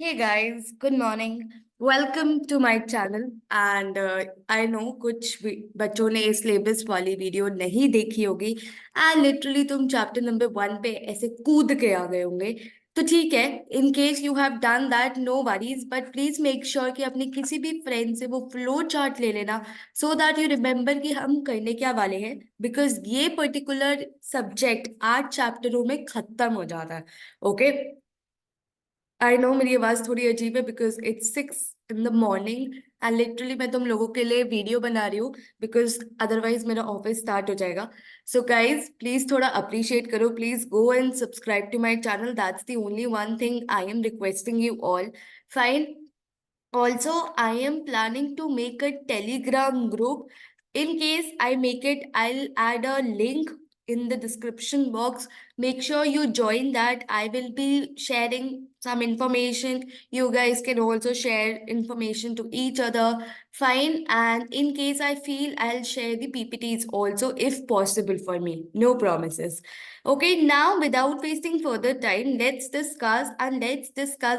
Hey guys, good morning. Welcome to my channel and I know कुछ बच्चों ने इस सिलेबस वाली वीडियो नहीं देखी होगी एंड लिटरली तुम चैप्टर नंबर 1 पे ऐसे कूद के आ गए होंगे। तो ठीक है, in case you have done that no worries, but please make sure कि अपने किसी भी फ्रेंड से वो फ्लो चार्ट ले लेना सो दैट यू रिमेम्बर कि हम करने क्या वाले हैं, बिकॉज ये पर्टिकुलर सब्जेक्ट 8 चैप्टरों में खत्म हो जाता है। ओके, आई नो मेरी आवाज थोड़ी अजीब है because it's 6 in the morning and literally मैं तुम लोगों के लिए वीडियो बना रही हूँ बिकॉज अदरवाइज मेरा ऑफिस स्टार्ट हो जाएगा। सो गाइज प्लीज थोड़ा अप्रिशिएट करो, please go and subscribe to my channel, that's the only one thing I am requesting you all. Fine. Also, I am planning to make a Telegram group. In case I make it, I'll add a link in the description box. Make sure you join that. I will be sharing some information. You guys can also share information to each other. Fine. And in case I feel, I'll share the PPTs also if possible for me. No promises. Okay, now without wasting further time, let's discuss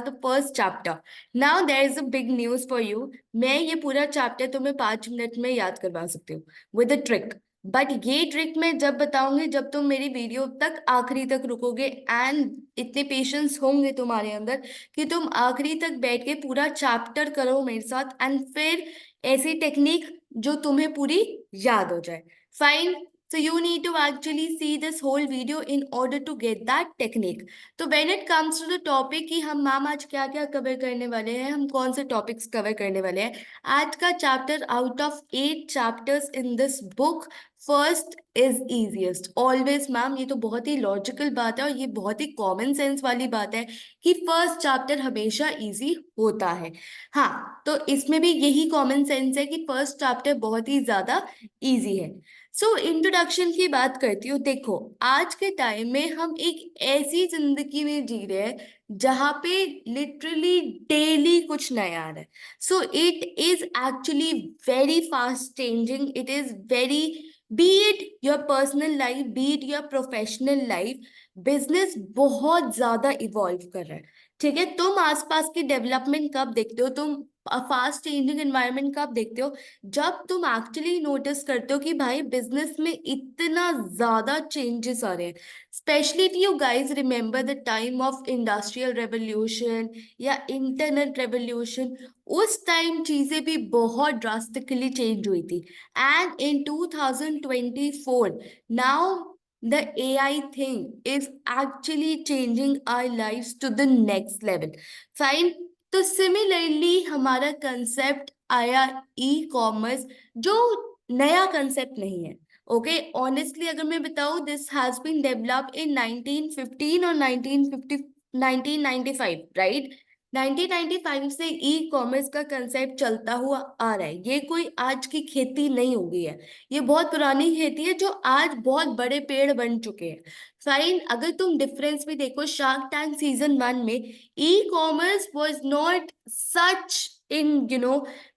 the first chapter. Now there is a big news for you. मैं ये पूरा chapter तुम्हें 5 minute में याद करवा सकती हूँ with a trick. But ये ट्रिक मैं जब बताऊंगी जब तुम मेरी वीडियो तक आखिरी तक रुकोगे एंड इतने पेशेंस होंगे तुम्हारे अंदर कि तुम आखिरी तक बैठ के पूरा चैप्टर करो मेरे साथ एंड फिर ऐसी टेक्निक जो तुम्हें पूरी याद हो जाए। Fine. So you need to actually see this whole video in order to get that technique. तो when it comes to the topic कि हम मैम आज क्या क्या कवर करने वाले हैं, हम कौन से टॉपिक्स कवर करने वाले हैं, आज का chapter out of 8 chapters in this book first is easiest always. Ma'am ये तो बहुत ही लॉजिकल बात है और ये बहुत ही कॉमन सेंस वाली बात है कि फर्स्ट चैप्टर हमेशा इजी होता है। हाँ, तो इसमें भी यही कॉमन सेंस है कि फर्स्ट चैप्टर बहुत ही ज्यादा इजी है। सो इंट्रोडक्शन की बात करती हूँ। देखो, आज के टाइम में हम एक ऐसी जिंदगी में जी रहे हैं जहाँ पे लिटरली डेली कुछ नया आ रहा है। So it is actually very fast changing, it is very, B it your personal life, B it your professional life, business बहुत ज्यादा इवॉल्व कर रहा है। ठीक है, तुम आसपास की डेवलपमेंट कब देखते हो, तुम फास्ट चेंजिंग एनवायरनमेंट कब देखते हो, जब तुम एक्चुअली नोटिस करते हो कि भाई बिजनेस में इतना ज्यादा चेंजेस आ रहे हैं। Specially you guys remember the time of industrial revolution या इंटरनेट रेवोल्यूशन, उस टाइम चीजें भी बहुत ड्रास्टिकली चेंज हुई थी। And in 2024 now the AI thing is actually changing our lives to the next level. Fine. तो सिमिलरली हमारा concept आया ई कॉमर्स, जो नया कंसेप्ट नहीं है। ओके, ऑनेस्टली अगर मैं बताऊं, this has been developed in 1915 और 1995, राइट। 1995 से ई कॉमर्स का कंसेप्ट चलता हुआ आ रहा है। ये कोई आज की खेती नहीं हो गई है, ये बहुत पुरानी खेती है जो आज बहुत बड़े पेड़ बन चुके हैं। फाइन। अगर तुम डिफरेंस भी देखो, शार्क टैंक सीजन 1 में e-commerce was not such in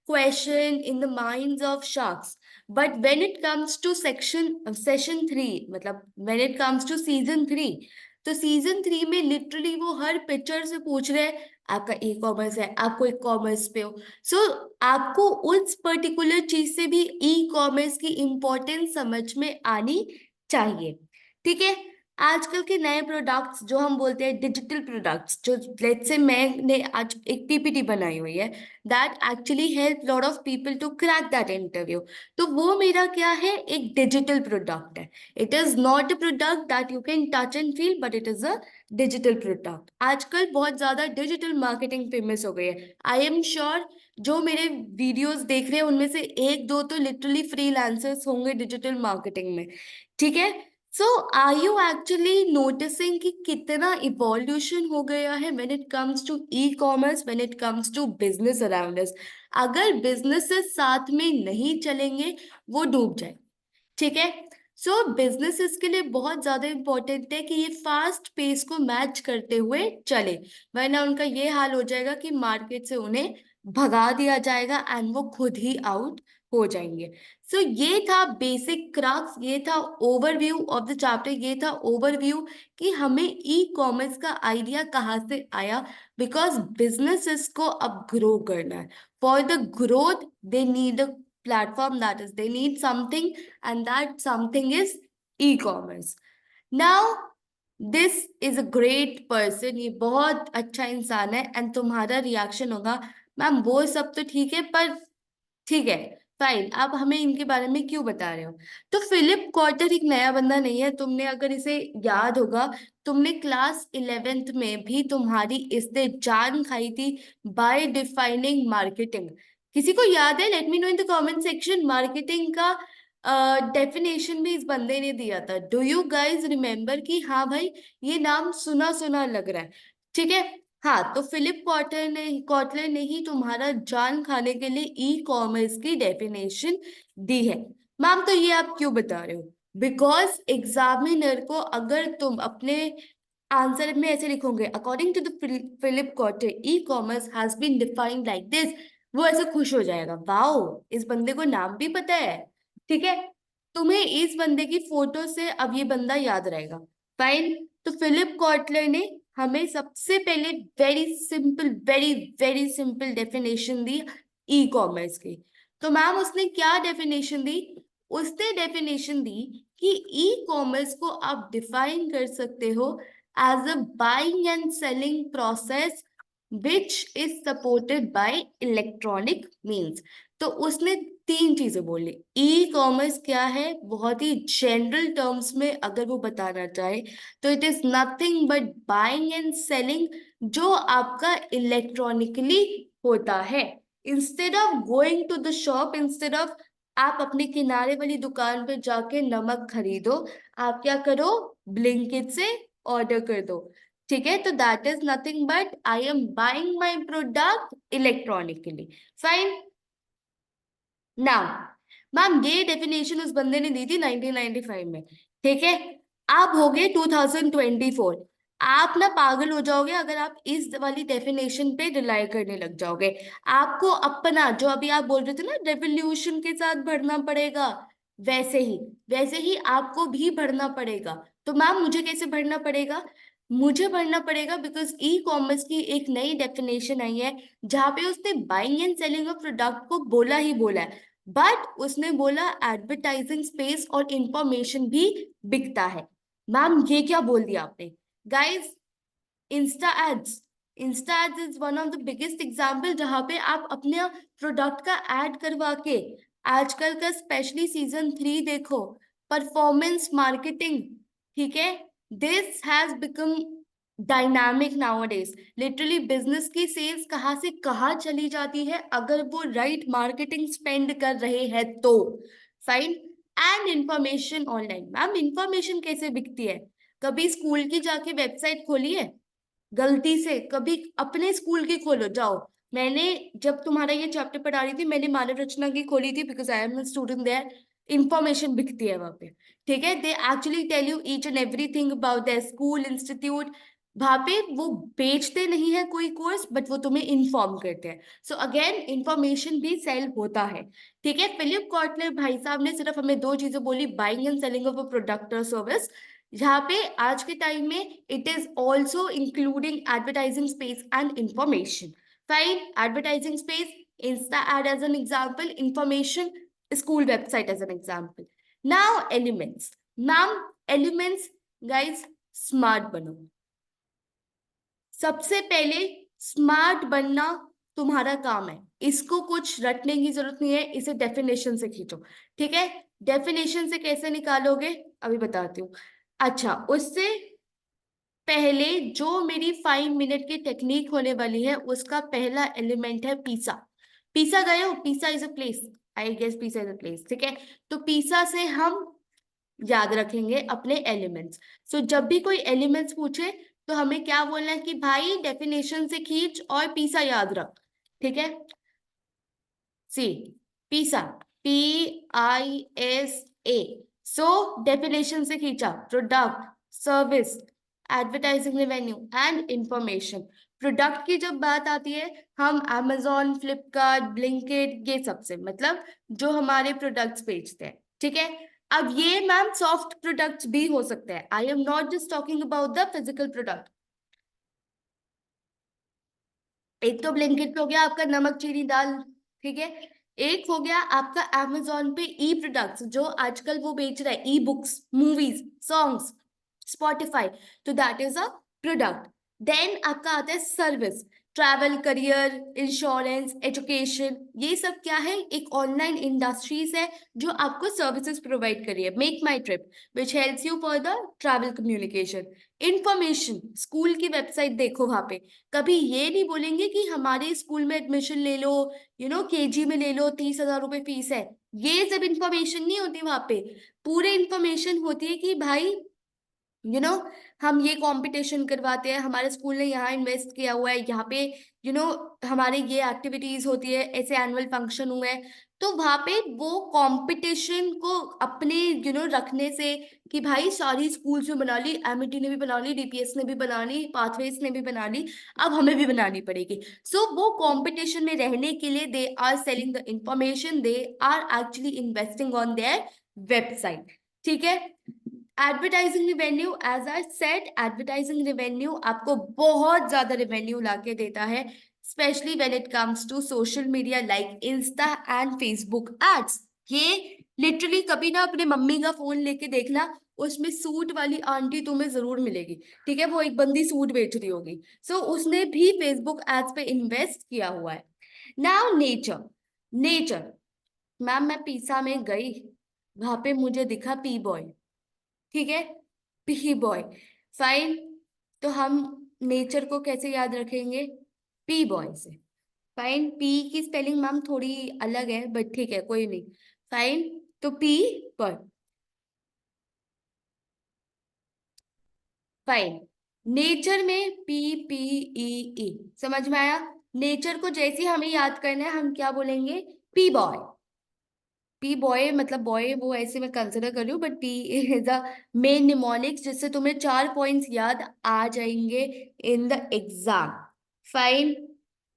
question in the minds of sharks, but when it comes to session 3, मतलब when it comes to season 3, तो सीजन 3 में लिटरली वो हर पिक्चर से पूछ रहे हैं आपका ई कॉमर्स है, आपको ई कॉमर्स पे हो। सो आपको उस पर्टिकुलर चीज से भी ई कॉमर्स की इंपॉर्टेंस समझ में आनी चाहिए। ठीक है, आजकल के नए प्रोडक्ट्स जो हम बोलते हैं डिजिटल प्रोडक्ट्स, जो लेट्स से मैंने आज एक पीपीटी बनाई हुई है that actually help lot of people to crack that interview, तो वो मेरा क्या है, एक डिजिटल प्रोडक्ट है। It is not a product that you can touch and feel, but it is a digital product. आजकल बहुत ज्यादा डिजिटल मार्केटिंग फेमस हो गई है। आई एम श्योर जो मेरे वीडियोस देख रहे हैं उनमें से एक दो तो लिटरली फ्रीलांसर्स होंगे डिजिटल मार्केटिंग में। ठीक है, so are you actually noticing कि कितना इवोल्यूशन हो गया है when it comes to e commerce, when it comes to business around us. अगर बिजनेसेस साथ में नहीं चलेंगे वो डूब जाए। ठीक है, सो बिजनेसेस के लिए बहुत ज्यादा इंपॉर्टेंट है कि ये फास्ट पेस को मैच करते हुए चले, वरना उनका ये हाल हो जाएगा कि मार्केट से उन्हें भगा दिया जाएगा एंड वो खुद ही आउट हो जाएंगे। सो ये था बेसिक क्रक्स, ये था ओवरव्यू ऑफ द चैप्टर, ये था ओवरव्यू कि हमें ई कॉमर्स का आइडिया कहाँ से आया। बिकॉज बिजनेसेस को अब ग्रो करना है, for the growth they need a platform, that is they need something, and that something is e commerce. Now this is a great person, ये बहुत अच्छा इंसान है, एंड तुम्हारा रिएक्शन होगा मैम वो सब तो ठीक है पर ठीक है फाइन, आप हमें इनके बारे में क्यों बता रहे हो। तो फिलिप कॉर्टर एक नया बंदा नहीं है, तुमने अगर इसे याद होगा, तुमने क्लास 11th में भी तुम्हारी इसने जान खाई थी बाय डिफाइनिंग मार्केटिंग। किसी को याद है? Let me know in the comment section, marketing का डेफिनेशन भी इस बंदे ने दिया था। डू यू गाइज रिमेम्बर कि हाँ भाई ये नाम सुना सुना लग रहा है, ठीक है। हाँ, तो फिलिप कॉटलर ने ही तुम्हारा जान खाने के लिए ई कॉमर्स की डेफिनेशन दी है। मैम तो ये आप क्यों बता रहे हो? बिकॉज एग्जामिनर को अगर तुम अपने आंसर में ऐसे लिखोगे according to the Philip Kotler e commerce has been defined like this, वो ऐसे खुश हो जाएगा, वाओ इस बंदे को नाम भी पता है, ठीक है। तुम्हें इस बंदे की फोटो से अब ये बंदा याद रहेगा, फाइन। तो फिलिप कॉटलर ने हमें सबसे पहले वेरी वेरी सिंपल डेफिनेशन दी ई कॉमर्स की। तो मैम उसने क्या डेफिनेशन दी? उसने डेफिनेशन दी कि ई कॉमर्स को आप डिफाइन कर सकते हो as a buying and selling process which is supported by electronic means. तो उसने तीन चीजें बोली। ई कॉमर्स क्या है, बहुत ही जनरल टर्म्स में अगर वो बताना चाहे तो it is nothing but buying and selling जो आपका इलेक्ट्रॉनिकली होता है। Instead of going to the shop, instead of आप अपने किनारे वाली दुकान पे जाके नमक खरीदो, आप क्या करो, ब्लिंकिट से ऑर्डर कर दो, ठीक है। तो that is nothing but I am buying my product electronically, fine. Now ma'am ये डेफिनेशन उस बंदे ने दी थी 1995 में, ठीक है। अब हो गए 2024, आप ना पागल हो जाओगे अगर आप इस वाली डेफिनेशन पे रिलाई करने लग जाओगे। आपको अपना जो अभी आप बोल रहे थे ना रेवोल्यूशन के साथ बढ़ना पड़ेगा, वैसे ही वैसे ही आपको भी बढ़ना पड़ेगा। तो मैम मुझे कैसे बढ़ना पड़ेगा? मुझे बढ़ना पड़ेगा बिकॉज ई कॉमर्स की एक नई डेफिनेशन आई है जहां पे उसने buying and selling of product को बोला ही बोला है, बट उसने बोला एडवर्टाइजिंग स्पेस और इंफॉर्मेशन भी बिकता है। मैम ये क्या बोल दिया आपने? Guys, insta ads, insta ads is one of the biggest example जहां पे आप अपने प्रोडक्ट का एड करवा के, आजकल का स्पेशली सीजन 3 देखो, परफॉर्मेंस मार्केटिंग, ठीक है, this has become dynamic nowadays. Literally business की सेल्स कहाँ से कहाँ चली जाती है अगर वो राइट मार्केटिंग स्पेंड कर रहे हैं तो, fine. And information online, ma'am information कैसे बिकती है? कभी स्कूल की जाके वेबसाइट खोली है? गलती से कभी अपने स्कूल की खोलो जाओ। मैंने जब तुम्हारा ये चैप्टर पढ़ा रही थी मैंने मानव रचना की खोली थी because I am student there. Information बिकती है वहां पे, ठीक है। They actually tell you each and everything about the school institute. वहां पे वो बेचते नहीं है कोई कोर्स बट वो तुम्हें इन्फॉर्म करते हैं। सो अगेन इंफॉर्मेशन भी सेल होता है, ठीक है। फिलिप कॉटलर भाई साहब ने सिर्फ हमें दो चीजें बोली, buying and selling of a product और सर्विस, जहाँ पे आज के टाइम में it is also including advertising space and information, fine. Advertising space, insta ad as an example, information, school website as an example. Now elements, ma'am elements, guys smart बनो। सबसे पहले smart बनना तुम्हारा काम है, इसको कुछ रटने की जरूरत नहीं है, इसे डेफिनेशन से खींचो, ठीक है। डेफिनेशन से कैसे निकालोगे अभी बताती हूँ। अच्छा, उससे पहले जो मेरी 5 मिनट की टेक्निक होने वाली है उसका पहला एलिमेंट है पीसा। पीसा गए हो? Pisa is a place, I guess Pisa is a place, ठीक है। तो पीसा से हम याद रखेंगे अपने एलिमेंट्स। सो जब भी कोई एलिमेंट्स पूछे तो हमें क्या बोलना है कि भाई डेफिनेशन से खींच और पीसा याद रख, ठीक है। सी, पीसा, PISA। सो डेफिनेशन से खींचा, product, service advertising revenue and information. Product की जब बात आती है, हम amazon फ्लिपकार्ट ब्लिंकिट ये सबसे मतलब जो हमारे प्रोडक्ट्स बेचते हैं, ठीक है। अब ये मैम सॉफ्ट प्रोडक्ट्स भी हो सकते हैं, I am not just talking about the physical product. एक तो ब्लिंकिट हो गया आपका नमक चीनी दाल, ठीक है। एक हो गया आपका amazon पे ई प्रोडक्ट्स, जो आजकल वो बेच रहा है, e books, movies, songs, Spotify, तो that is a product. Then आपका आता है service, travel, career, insurance, education, ये सब क्या है, एक ऑनलाइन इंडस्ट्रीज है जो आपको सर्विसेज प्रोवाइड कर रही है। Make my trip which helps you for the travel communication. Information, school की वेबसाइट देखो, वहां पे कभी ये नहीं बोलेंगे कि हमारे स्कूल में एडमिशन ले लो, केजी में ले लो, 30,000 रुपए फीस है। ये सब इंफॉर्मेशन नहीं होती वहां पे। पूरे इंफॉर्मेशन होती है कि भाई यू नो हम ये कंपटीशन करवाते हैं, हमारे स्कूल ने यहाँ इन्वेस्ट किया हुआ है, यहाँ पे यू नो हमारे ये एक्टिविटीज होती है, ऐसे एनुअल फंक्शन हुए हैं। तो वहां पे वो कंपटीशन को अपने रखने से कि भाई सारी स्कूल्स में बना ली, एमईटी ने भी बना ली, डीपीएस ने भी बना ली, पाथवेज ने भी बना ली, अब हमें भी बनानी पड़ेगी। सो वो कंपटीशन में रहने के लिए they are selling the information, they are actually investing on their website, ठीक है। Advertising revenue, as I said, advertising revenue आपको बहुत ज्यादा रिवेन्यू लाके देता है, specially when it comes to social media like insta and Facebook ads. ये literally कभी ना अपने मम्मी का फोन लेके देखना, उसमें सूट वाली आंटी तुम्हें जरूर मिलेगी, ठीक है, वो एक बंदी सूट बेच रही होगी। सो उसने भी फेसबुक एड्स पे इन्वेस्ट किया हुआ है। नाउ नेचर, नेचर, मैम मैं पीसा में गई, वहां पे मुझे दिखा पी बॉय, ठीक है, पी बॉय, फाइन। तो हम नेचर को कैसे याद रखेंगे, पी बॉय से, फाइन। पी की स्पेलिंग मैम थोड़ी अलग है बट ठीक है, कोई नहीं, फाइन। तो पी बॉय, फाइन। नेचर में पी, पी ई ई, समझ में आया। नेचर को जैसे ही हमें याद करना है, हम क्या बोलेंगे, पी बॉय। पी बॉय मतलब बॉय, वो ऐसे मैं कंसिडर कर रही हूँ, but P is a main mnemonics, जिससे तुम्हें 4 पॉइंट्स याद आ जाएंगे in the exam, fine.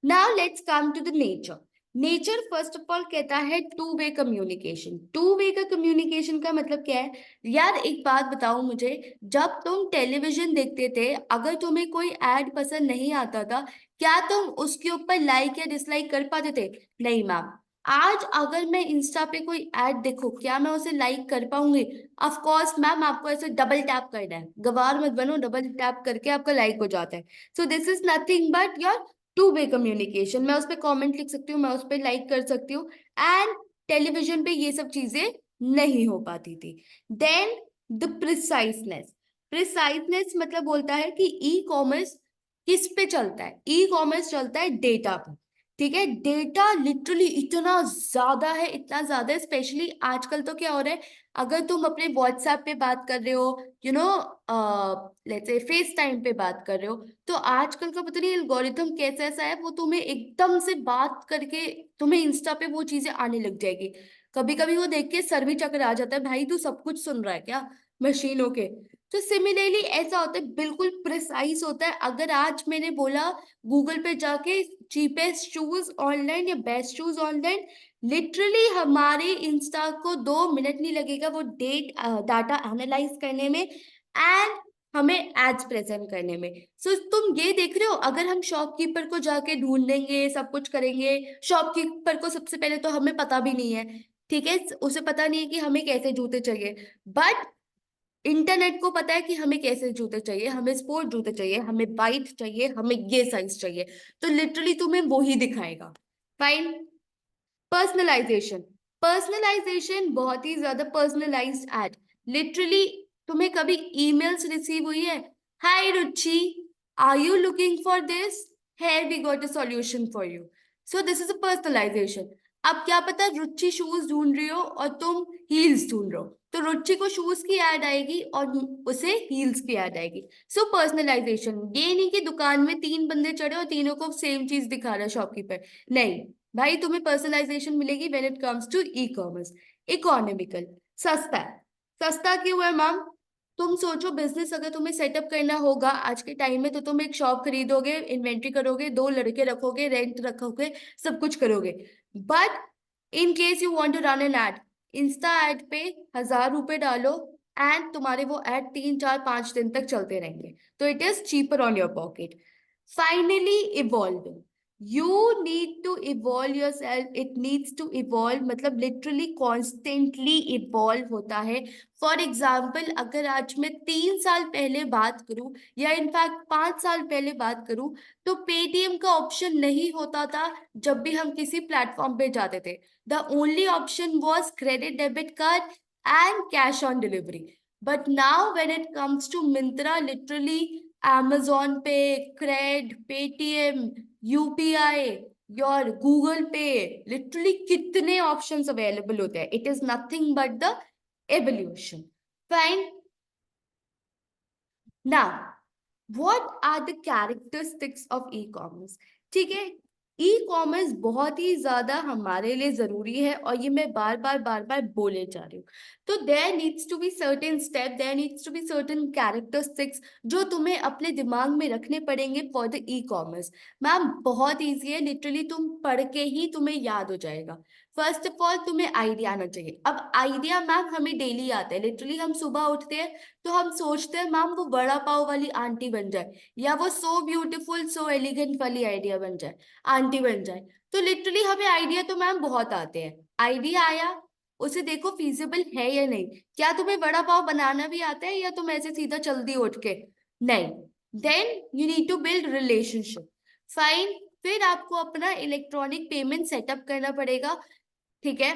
Now let's come to the nature. Nature first of all कहता है two way communication. Two way का कम्युनिकेशन का मतलब क्या है यार, एक बात बताओ मुझे, जब तुम टेलीविजन देखते थे, अगर तुम्हें कोई एड पसंद नहीं आता था, क्या तुम उसके ऊपर लाइक या डिसलाइक कर पाते थे? नहीं मैम। आज अगर मैं इंस्टा पे कोई ऐड देखो, क्या मैं उसे लाइक कर पाऊंगी? ऑफ कोर्स मैम, आपको ऐसे डबल टैप करना है, गवार मत बनो, डबल टैप करके आपका लाइक हो जाता है। सो this is nothing but your to way communication. मैं उस पर कॉमेंट लिख सकती हूँ, मैं उस पर लाइक कर सकती हूँ, एंड टेलीविजन पे ये सब चीजें नहीं हो पाती थी। देन द प्रिसाइसनेस, प्रिसाइसनेस मतलब बोलता है कि ई कॉमर्स किस पे चलता है, ई कॉमर्स चलता है डेटा पे, ठीक है। डेटा लिटरली इतना ज्यादा है, इतना ज्यादा है, स्पेशली आजकल तो क्या हो रहा है, अगर तुम अपने व्हाट्सएप पे बात कर रहे हो, you know let's say face time पे बात कर रहे हो, तो आजकल का पता नहीं एल्गोरिथम कैसा ऐसा है, वो तुम्हें एकदम से बात करके तुम्हें इंस्टा पे वो चीजें आने लग जाएगी। कभी कभी वो देख के सर भी चकर आ जाता है, भाई तू सब कुछ सुन रहा है क्या मशीनों के? तो सिमिलरली ऐसा होता है, बिल्कुल प्रिसाइज होता है। अगर आज मैंने बोला गूगल पे जाके चीपेस्ट शूज ऑनलाइन या बेस्ट शूज ऑनलाइन, लिटरली हमारे इंस्टा को 2 मिनट नहीं लगेगा वो डाटा एनालाइज करने में एंड हमें एड्स प्रेजेंट करने में। सो तुम ये देख रहे हो, अगर हम शॉपकीपर को जाके ढूंढेंगे, सब कुछ करेंगे, शॉपकीपर को सबसे पहले तो हमें पता भी नहीं है, ठीक है, उसे पता नहीं है कि हमें कैसे जूते चाहिए, बट इंटरनेट को पता है कि हमें कैसे जूते चाहिए, हमें स्पोर्ट जूते चाहिए, हमें वाइट चाहिए, हमें ये साइज चाहिए, तो लिटरली तुम्हें वो ही दिखाएगा, फाइन। पर्सनलाइजेशन, पर्सनलाइजेशन बहुत ही ज्यादा पर्सनलाइज्ड एड, लिटरली तुम्हें कभी ईमेल्स रिसीव हुई है, hi Ruchi, are you looking for this, here we got a solution for you. So this is a personalization. अब क्या पता रुचि शूज ढूंढ रही हो और तुम हील्स ढूंढ रहे हो, तो रुचि को शूज की ऐड आएगी और उसे हील्स की ऐड आएगी। सो पर्सनलाइजेशन, ये नहीं कि दुकान में 3 बंदे चढ़े और तीनों को सेम चीज दिखा रहा है शॉपकीपर, नहीं भाई, तुम्हें पर्सनलाइजेशन मिलेगी when it comes to e commerce. Economical, सस्ता है। सस्ता क्यों है मैम? तुम सोचो बिजनेस अगर तुम्हें सेटअप करना होगा आज के टाइम में, तो तुम एक शॉप खरीदोगे, इन्वेंट्री करोगे, 2 लड़के रखोगे, रेंट रखोगे, सब कुछ करोगे। But in case you want to run an ad, insta ad पे 1,000 रुपए डालो एंड तुम्हारे वो एड 3 4 5 दिन तक चलते रहेंगे, तो it is cheaper on your pocket. Finally evolving, you need to evolve yourself, it needs to evolve, मतलब literally constantly evolve होता है। फॉर एग्जाम्पल अगर आज मैं 3 साल पहले बात करूं, या इनफैक्ट 5 साल पहले बात करूं, तो पेटीएम का ऑप्शन नहीं होता था जब भी हम किसी प्लेटफॉर्म पे जाते थे। The only option was credit debit card and cash on delivery. But now when it comes to Myntra, literally Amazon pay, Cred, Paytm, UPI, your Google pay, literally कितने ऑप्शंस अवेलेबल होते हैं। It is nothing but the evolution. Fine. Now what are the characteristics of e commerce? ठीक है, e commerce बहुत ही ज्यादा हमारे लिए जरूरी है, और ये मैं बार बार बोले जा रही हूँ। तो there needs to be certain step, there needs to be certain characteristics जो तुम्हें अपने दिमाग में रखने पड़ेंगे for the e commerce. Ma'am बहुत ईजी है, लिटरली तुम पढ़ के ही तुम्हें याद हो जाएगा। फर्स्ट ऑफ ऑल तुम्हें आइडिया आना चाहिए। अब आइडिया मैम हमें डेली आता है, लिटरली हम सुबह उठते हैं तो हम सोचते हैं मैम वो बड़ा पाव वाली आंटी बन जाए, या वो सो ब्यूटीफुल सो एलिगेंट वाली आइडिया बन जाए, आंटी बन जाए। तो लिटरली हमें आइडिया तो मैम बहुत आते हैं। आइडिया आया, उसे देखो फिजिबल है या नहीं। क्या तुम्हें बड़ा पाव बनाना भी आता है, या तुम ऐसे सीधा चल दी उठ के? नहीं। Then you need to build relationship. Fine. फिर आपको अपना इलेक्ट्रॉनिक पेमेंट सेटअप करना पड़ेगा। ठीक है,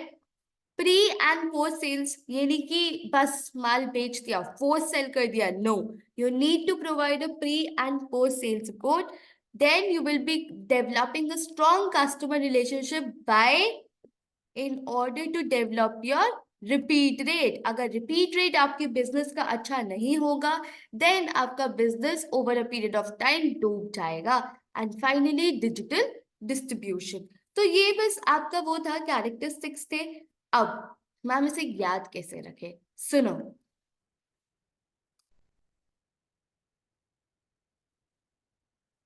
प्री एंड पोस्ट सेल्स, यानी कि बस माल बेच दिया, पोस्ट सेल कर दिया, no. You need to provide a pre and post sale support. Then you will be developing a strong customer relationship by, in order to develop your repeat rate. अगर repeat rate आपके business का अच्छा नहीं होगा, then आपका business over a period of time डूब जाएगा। And finally digital distribution. तो ये बस आपका वो था, कैरेक्टरिस्टिक्स थे। अब मैम इसे याद कैसे रखे, सुनो।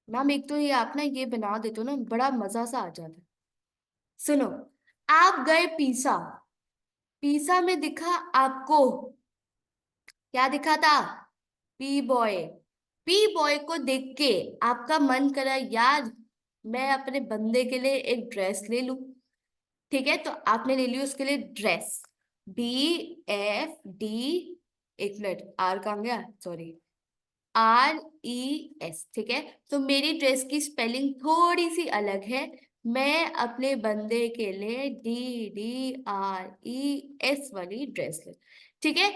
मैम एक तो ये आप ना ये बना देते हो ना, बड़ा मजा सा आ जाता है। सुनो, आप गए पीसा, पीसा में दिखा आपको, क्या दिखा था? P boy. पी बॉय को देख के आपका मन करा यार मैं अपने बंदे के लिए एक ड्रेस ले लूं। ठीक है, तो आपने ले ली उसके लिए ड्रेस। BFD, एक मिनट आर कहाँ गया, सॉरी, RES। ठीक है, तो मेरी ड्रेस की स्पेलिंग थोड़ी सी अलग है। मैं अपने बंदे के लिए DDRES वाली ड्रेस ले। ठीक है,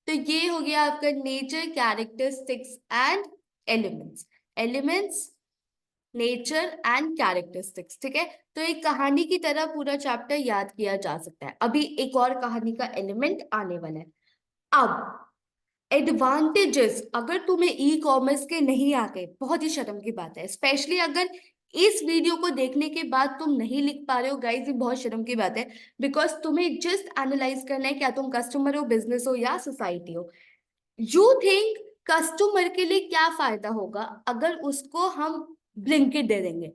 तो ये हो गया आपका nature, characteristics and elements. Elements, nature and characteristics. ठीक है, तो एक कहानी की तरह पूरा चैप्टर याद किया जा सकता है। अभी एक और कहानी का एलिमेंट आने वाला है। अब एडवांटेजेस, अगर तुम्हें ई कॉमर्स के नहीं आते, बहुत ही शर्म की बात है, स्पेशली अगर इस वीडियो को देखने के बाद तुम नहीं लिख पा रहे हो गाइस, ये बहुत शर्म की बात है। बिकॉज तुम्हें जस्ट एनालाइज करना है, क्या तुम कस्टमर हो, बिजनेस हो, या सोसाइटी हो। यू थिंक कस्टमर के लिए क्या फायदा होगा अगर उसको हम ब्लिंकिट दे देंगे?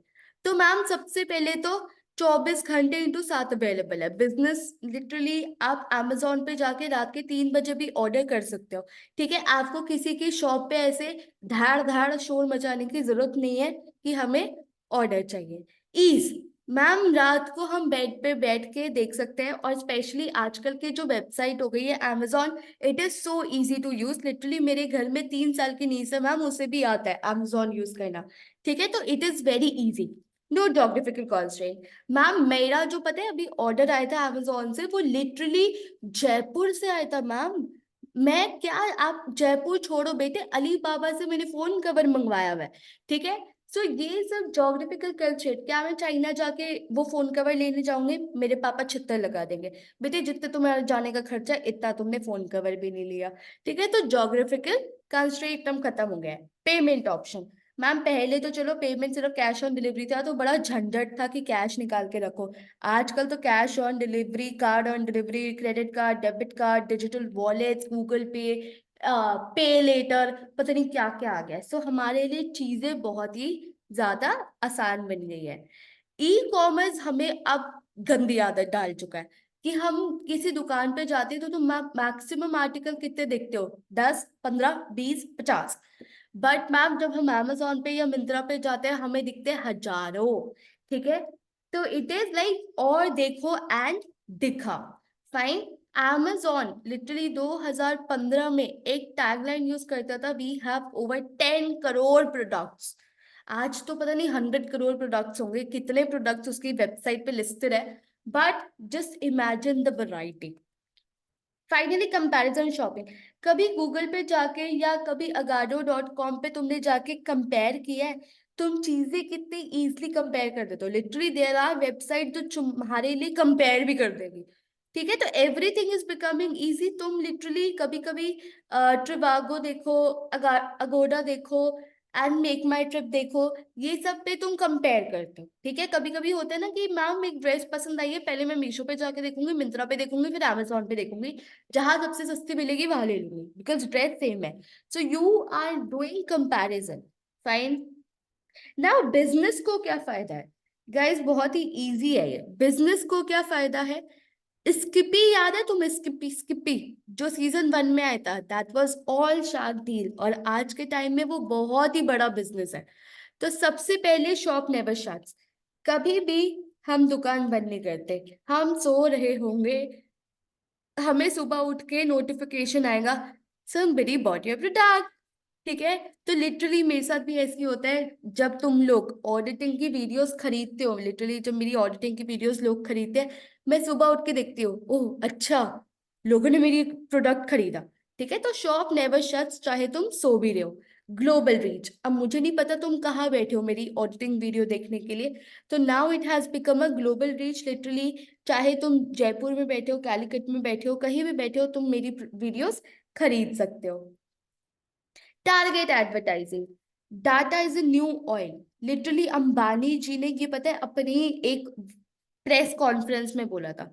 तो मैम सबसे पहले तो 24 घंटे इंटू 7 अवेलेबल है बिजनेस। लिटरली आप Amazon पे जाके रात के 3 बजे भी ऑर्डर कर सकते हो। ठीक है, आपको किसी की शॉप पे ऐसे धाड़ धाड़ शोर मचाने की जरूरत नहीं है कि हमें ऑर्डर चाहिए। ईज, मैम रात को हम बेड पे बैठ के देख सकते हैं, और स्पेशली आजकल के जो वेबसाइट हो गई है Amazon, it is so easy to use. Literally मेरे घर में 3 साल की नीस है मैम, उसे भी आता है Amazon यूज करना। ठीक है, तो it is very easy, no geographical constraint. Ma'am मेरा जो पता है अभी ऑर्डर आया था Amazon से, वो लिटरली जयपुर से आया था मैम। मैं क्या, आप जयपुर छोड़ो बेटे, अली बाबा से मैंने फोन कवर मंगवाया हुआ है। ठीक है, सो ये सब जोग्राफिकल कल्चर। क्या मैं चाइना जाके वो फोन कवर लेने जाऊंगे, मेरे पापा छित्तर लगा देंगे, बेटे जितने तुम्हारा जाने का खर्चा इतना तुमने फोन कवर भी नहीं लिया। ठीक है, तो जोग्राफिकल कंस्ट्रेंट एकदम खत्म हो गया है। पेमेंट ऑप्शन, मैम पहले तो चलो पेमेंट सिर्फ कैश ऑन डिलीवरी था, तो बड़ा झंझट था कि कैश निकाल के रखो। आजकल तो cash on delivery, card on delivery, credit card, debit card, digital wallets, Google पे, पे लेटर, पता नहीं क्या क्या आ गया। सो हमारे लिए चीजें बहुत ही ज्यादा आसान बन गई है। ई कॉमर्स हमें अब गंदी आदत डाल चुका है कि हम किसी दुकान पे जाते हैं तो तुम मैक्सिमम आर्टिकल कितने देखते हो? 10, 15, 20, 50। बट मैम जब हम Amazon पे या मिंत्रा पे जाते हैं हमें दिखते हैं हजारों। ठीक है, तो इट इज लाइक और देखो एंड दिखा। फाइन। Amazon लिटरली 2015 में एक टैगलाइन यूज करता था, we have over 10 crore products. आज तो पता नहीं 100 करोड़ प्रोडक्ट्स होंगे, कितने प्रोडक्ट्स उसकी वेबसाइट पे लिस्टेड है। But just imagine the variety. Finally comparison shopping. कभी गूगल पे जाके या कभी अगाडो.com पे तुमने जाके कंपेयर किया है? तुम चीजें कितनी इजीली कंपेयर कर देते हो। लिटरली देयर आर वेबसाइट जो तुम्हारे लिए कंपेयर भी कर देगी। ठीक है, तो एवरीथिंग इज बिकमिंग इजी। तुम लिटरली कभी कभी ट्रिवागो देखो, अगोडा देखो एंड मेक माई ट्रिप देखो, ये सब पे तुम कंपेयर करते हो। ठीक है, कभी कभी होता है ना कि मैम एक ड्रेस पसंद आई है, पहले मैं मीशो पे जाके देखूंगी, मिंत्रा पे देखूंगी, फिर Amazon पे देखूंगी, जहां सबसे सस्ती मिलेगी वहां ले लूंगी बिकॉज ड्रेस सेम है। So you are doing comparison. Fine. Now business को क्या फायदा है? गाइस बहुत ही इजी है ये। बिजनेस को क्या फायदा है? स्किपी याद है तुम्हें? स्किपी, स्किपी जो सीजन 1 में आया था, that was all shark deal, और आज के टाइम में वो बहुत ही बड़ा बिजनेस है। तो सबसे पहले शॉप नेवर शट्स। कभी भी हम दुकान बंद नहीं करते। हम सो रहे होंगे, हमें सुबह उठ के नोटिफिकेशन आएगा, somebody bought your product। ठीक है, तो लिटरली मेरे साथ भी ऐसे ही होता है। जब तुम लोग ऑडिटिंग की वीडियोस खरीदते हो, लिटरली जब मेरी ऑडिटिंग की वीडियोस लोग खरीदते हैं, मैं सुबह उठ के देखती हूँ, ओह अच्छा, लोगों ने मेरी प्रोडक्ट खरीदा। ठीक है, तो शॉप नेवर शट्स, चाहे तुम सो भी रहे हो। Global reach. अब मुझे नहीं पता तुम कहाँ बैठे हो मेरी ऑडिटिंग वीडियो देखने के लिए, तो now it has become a global reach. Literally चाहे तुम जयपुर में बैठे हो, कैलिकट में बैठे हो, कहीं भी बैठे हो, तुम मेरी वीडियोस खरीद सकते हो। Target advertising. Data is a new oil. Literally Ambani ji ने ये पता है अपनी एक प्रेस कॉन्फ्रेंस में बोला था,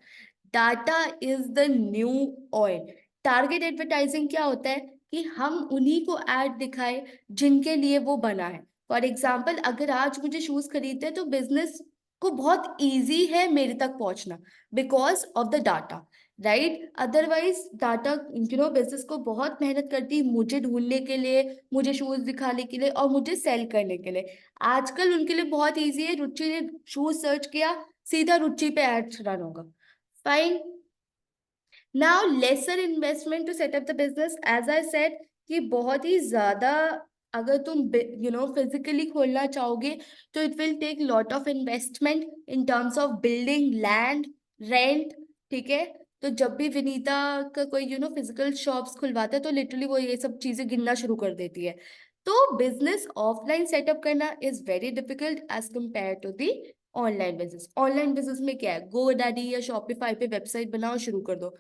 data is the new oil. Target advertising क्या होता है कि हम उन्हीं को एड दिखाए जिनके लिए वो बना है। फॉर एग्जाम्पल, अगर आज मुझे शूज खरीदते हैं तो बिजनेस को बहुत इजी है मेरे तक पहुंचना, because of the data. Right, otherwise data business को बहुत मेहनत करती है मुझे ढूंढने के लिए, मुझे शूज दिखाने के लिए और मुझे सेल करने के लिए। आजकल उनके लिए बहुत इजी है, रुचि ने शूज सर्च किया, सीधा रुचि पे एड रन होगा। Fine. Now lesser investment to set up the business. As I said कि बहुत ही ज्यादा, अगर तुम फिजिकली खोलना चाहोगे तो it will take lot of investment in terms of building, land, rent. ठीक है, तो जब भी विनीता का कोई फिजिकल शॉप्स खुलवाता है तो लिटरली वो ये सब चीजें गिनना शुरू कर देती है। तो बिजनेस ऑफलाइन सेटअप करना is very difficult as compare to the online business. Online business में क्या है, गो डैडी या शॉपिफाई पे वेबसाइट बनाओ, शुरू कर दो।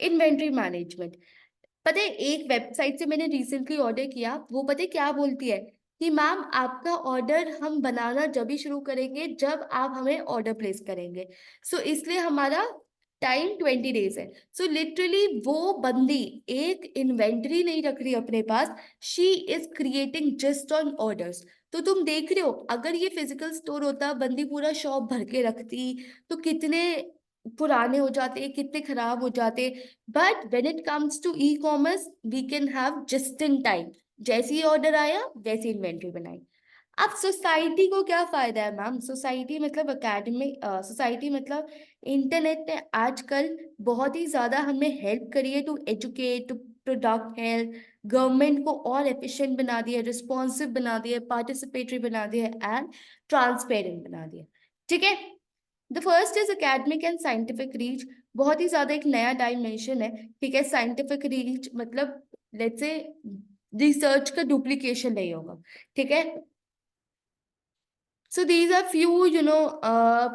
Inventory management. पता है एक वेबसाइट से मैंने रिसेंटली ऑर्डर किया, वो पता है क्या बोलती है कि मैम आपका ऑर्डर हम बनाना जब भी शुरू करेंगे जब आप हमें ऑर्डर प्लेस करेंगे। सो इसलिए हमारा टाइम 20 डेज है। सो लिटरली वो बंदी एक इन्वेंट्री नहीं रख रही अपने पास, she is creating just on orders. तो तुम देख रहे हो, अगर ये फिजिकल स्टोर होता, बंदी पूरा शॉप भर के रखती, तो कितने पुराने हो जाते, कितने खराब हो जाते। But when it comes to e commerce we can have just in time, जैसे ही ऑर्डर आया वैसी इन्वेंट्री बनाई। अब सोसाइटी को क्या फायदा है मैम? सोसाइटी मतलब एकेडमिक, सोसाइटी मतलब इंटरनेट ने आजकल बहुत ही ज्यादा हमें हेल्प करी है to educate, to product health, government को और एफिशिएंट बना दिया, रिस्पॉन्सिव बना दिया, पार्टिसिपेटरी बना दिया एंड ट्रांसपेरेंट बना दिया। ठीक है, the first is academic and scientific reach. बहुत ही ज्यादा एक नया डायमेंशन है। ठीक है, साइंटिफिक रीच मतलब लेट्स से रिसर्च का डुप्लीकेशन नहीं होगा। ठीक है, so these are few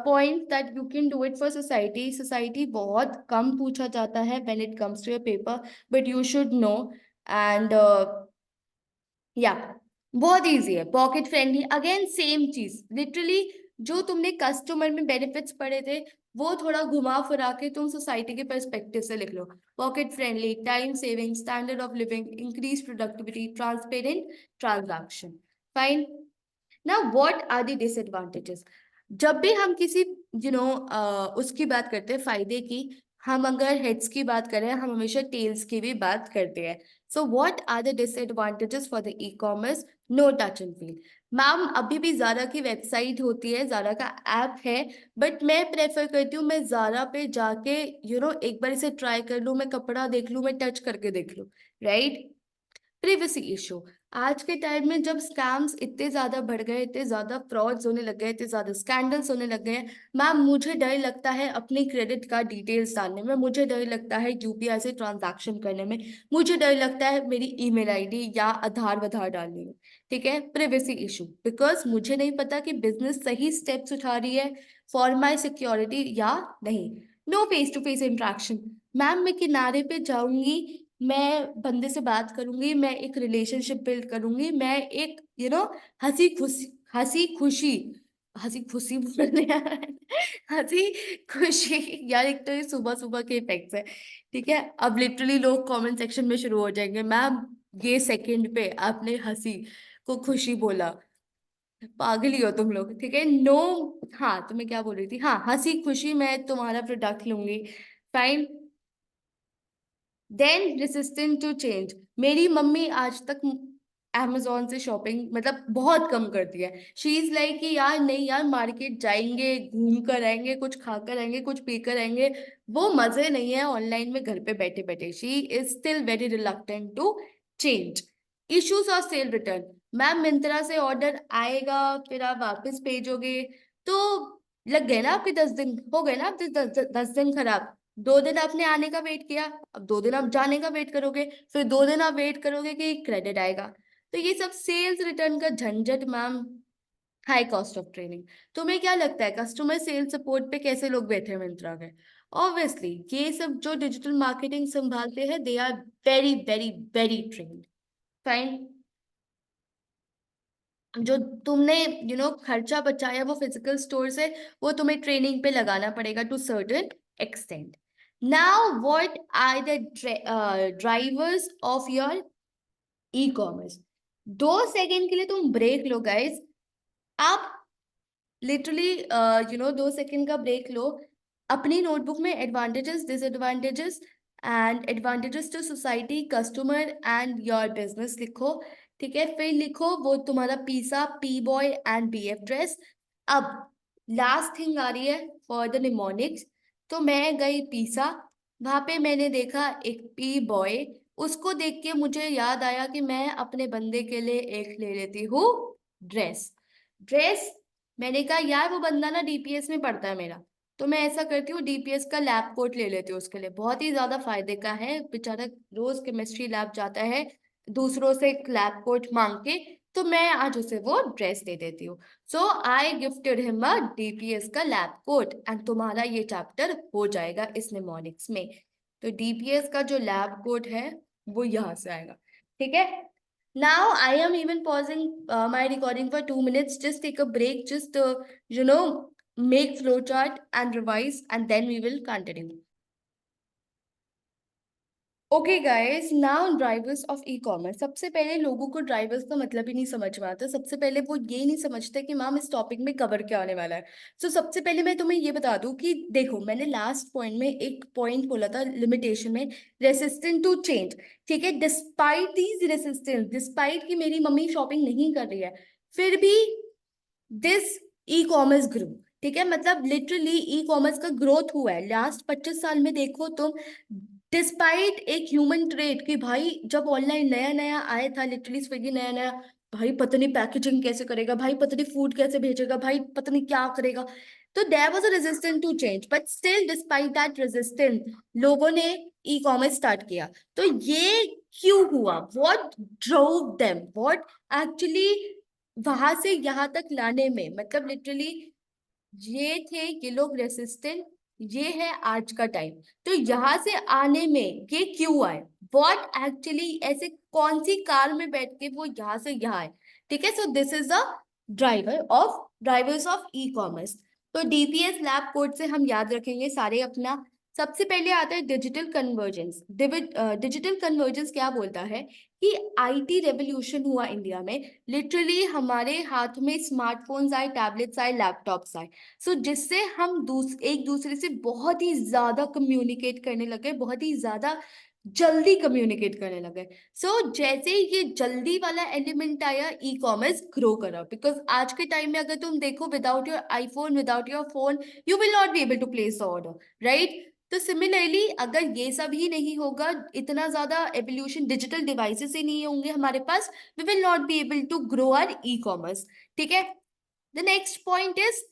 points that you can do it for society. Society बहुत कम पूछा जाता है when it comes to a paper, but you should know। and या बहुत इजी है, पॉकेट फ्रेंडली, अगेन सेम चीज लिटरली। जो तुमने कस्टमर में बेनिफिट्स पढ़े थे वो थोड़ा घुमा फिरा के तुम सोसाइटी के पर्सपेक्टिव से लिख लो। Pocket friendly, time saving, standard of living, increase productivity, transparent transaction. Fine. ना व्हाट आर द डिसएडवांटेजेस? जब भी हम किसी उसकी बात करते हैं फायदे की, हम अगर हेड्स की बात करें, हम हमेशा टेल्स की भी बात करते हैं। So what are the disadvantages for the e commerce? No touch and feel. Ma'am अभी भी जारा की वेबसाइट होती है, जारा का ऐप है, बट मैं प्रेफर करती हूँ मैं जारा पे जाके एक बार इसे ट्राई कर लूँ, मैं कपड़ा देख लूँ, मैं टच करके देख लूँ। राइट। Privacy issue. आज के टाइम में जब स्कैम्स इतने ज्यादा बढ़ गए, इतने ज्यादा फ्रॉड्स होने लग गए, इतने ज्यादा स्कैंडल्स होने लग गए हैं, मैम मुझे डर लगता है अपनी क्रेडिट कार्ड डिटेल्स डालने में, मुझे डर लगता है यूपीआई से ट्रांजैक्शन करने में, मुझे डर लगता है मेरी ईमेल आईडी या आधार वाधार डालने में। ठीक है, प्रिवेसी इशू, बिकॉज मुझे नहीं पता कि बिजनेस सही स्टेप्स उठा रही है फॉर माई सिक्योरिटी या नहीं। No face to face interaction. Ma'am मैं किनारे पे जाऊंगी, मैं बंदे से बात करूंगी, मैं एक रिलेशनशिप बिल्ड करूंगी, मैं एक हंसी खुशी, हंसी खुशी, हंसी खुशी बोलने आ रहा है, हंसी खुशी। यार एक तो ये सुबह सुबह के इफेक्ट्स है। ठीक है, अब लिटरली लोग कमेंट सेक्शन में शुरू हो जाएंगे, मैम ये सेकंड पे आपने हंसी को खुशी बोला, पागल ही हो तुम लोग। ठीक है, नो। हाँ, तो मैं क्या बोल रही थी, हाँ हंसी खुशी, मैं तुम्हारा प्रोडक्ट लूंगी। Fine. Then resistant to change. मेरी मम्मी आज तक amazon से शॉपिंग मतलब बहुत कम करती है। शी इज लाइक कि यार नहीं यार, मार्केट जाएंगे, घूम कर आएंगे, कुछ खा कर आएंगे, कुछ पी कर आएंगे, वो मजे नहीं है ऑनलाइन में घर पे बैठे बैठे। She is still very reluctant to change. Issues और सेल रिटर्न। मैम मिंत्रा से ऑर्डर आएगा, फिर आप वापस भेजोगे, तो लग गए ना आपके 10 दिन, हो गए ना आपके 10 दिन खराब। 2 दिन आपने आने का वेट किया, अब 2 दिन आप जाने का वेट करोगे, फिर 2 दिन आप वेट करोगे कि क्रेडिट आएगा। तो ये सब सेल्स रिटर्न का झंझट ma'am. High cost of training. तुम्हें क्या लगता है कस्टमर सेल्स सपोर्ट पे कैसे लोग बैठे हैं मिंत्रा के? ऑब्वियसली ये सब जो डिजिटल मार्केटिंग संभालते हैं, they are very very very trained. Fine. जो तुमने खर्चा बचाया वो फिजिकल स्टोर से, वो तुम्हें ट्रेनिंग पे लगाना पड़ेगा to certain extent. Now what are the drivers of your e commerce? 2 second के लिए तुम ब्रेक लो गाइस। आप लिटरली 2 सेकंड का ब्रेक लो, अपनी नोटबुक में advantages, disadvantages and advantages to society, customer and your business लिखो। ठीक है, फिर लिखो वो तुम्हारा पीसा, P boy and B F dress. अब लास्ट थिंग आ रही है फॉर द निमोनिक्स। तो मैं गई पीसा, वहां पे मैंने देखा एक पी बॉय, उसको देख के मुझे याद आया कि मैं अपने बंदे के लिए एक ले लेती हूँ ड्रेस। ड्रेस, मैंने कहा यार वो बंदा ना डीपीएस में पढ़ता है मेरा, तो मैं ऐसा करती हूँ डीपीएस का लैब कोट ले लेती हूँ उसके लिए, बहुत ही ज्यादा फायदे का है बेचारा, रोज केमिस्ट्री लैब जाता है दूसरों से लैब कोट मांग के, तो मैं आज उसे वो ड्रेस दे देती हूँ। So I gifted him a DPS का लैब कोट एंड तुम्हारा ये चैप्टर हो जाएगा इस निमोनिक्स में। तो डीपीएस का जो लैब कोट है वो यहाँ से आएगा। ठीक है। Now I am even pausing my recording for 2 minutes. Just take a break. Just make flowchart and revise, and then we will continue. Okay guys, now drivers of e commerce. सबसे पहले लोगों को ड्राइवर्स का मतलब ही नहीं समझ में आता। सबसे पहले वो ये नहीं समझते कि मैम इस टॉपिक में कवर क्या होने वाला है। सबसे पहले मैं तुम्हें ये बता दूं कि देखो, मैंने लास्ट पॉइंट में एक पॉइंट बोला था लिमिटेशन में, रेसिस्टेंट टू चेंज। ठीक है, डिस्पाइट दीज रेसिस्टेंस, डिस्पाइट कि मेरी मम्मी शॉपिंग नहीं कर रही है, फिर भी दिस ई कॉमर्स ग्रो। ठीक है, मतलब लिटरली ई कॉमर्स का ग्रोथ हुआ है लास्ट 25 साल में। देखो तुम, डिस्पाइट एक ह्यूमन ट्रेड कि भाई जब ऑनलाइन नया नया आया था, लिटरली स्विगी नया नया, भाई पता नहीं पैकेजिंग कैसे करेगा, भाई पता नहीं फूड कैसे भेजेगा, भाई पता नहीं क्या करेगा। तो there was a resistance to change, but still despite that resistance लोगों ने ई कॉमर्स स्टार्ट किया। तो ये क्यों हुआ? What drove them, what actually वहां से यहाँ तक लाने में, मतलब लिटरली ये थे ये लोग रेसिस्टेंट। ये है आज का टाइम। तो यहाँ से आने में ये क्यों आए? व्हाट एक्चुअली, ऐसे कौन सी कार में बैठ के वो यहाँ से यहाँ आए? ठीक है, सो this is the drivers of e commerce. तो डीपीएस लैब कोड से हम याद रखेंगे सारे अपना। सबसे पहले आता है डिजिटल कन्वर्जेंस। डिजिटल कन्वर्जेंस क्या बोलता है कि आईटी रेवोल्यूशन हुआ इंडिया में। लिटरली हमारे हाथ में स्मार्टफोन्स आए, टैबलेट्स आए, लैपटॉप्स आए। सो जिससे हम एक दूसरे से बहुत ही ज्यादा कम्युनिकेट करने लगे, बहुत ही ज्यादा जल्दी कम्युनिकेट करने लगे। जैसे ही ये जल्दी वाला एलिमेंट आया, ई कॉमर्स ग्रो करा। बिकॉज आज के टाइम में अगर तुम देखो, without your iPhone, without your phone, you will not be able to place order, right? तो सिमिलरली अगर ये सब ही नहीं होगा, इतना ज्यादा एवोल्यूशन डिजिटल डिवाइसेस ही नहीं होंगे हमारे पास, we will not be able to grow our e commerce. ठीक है। The next point is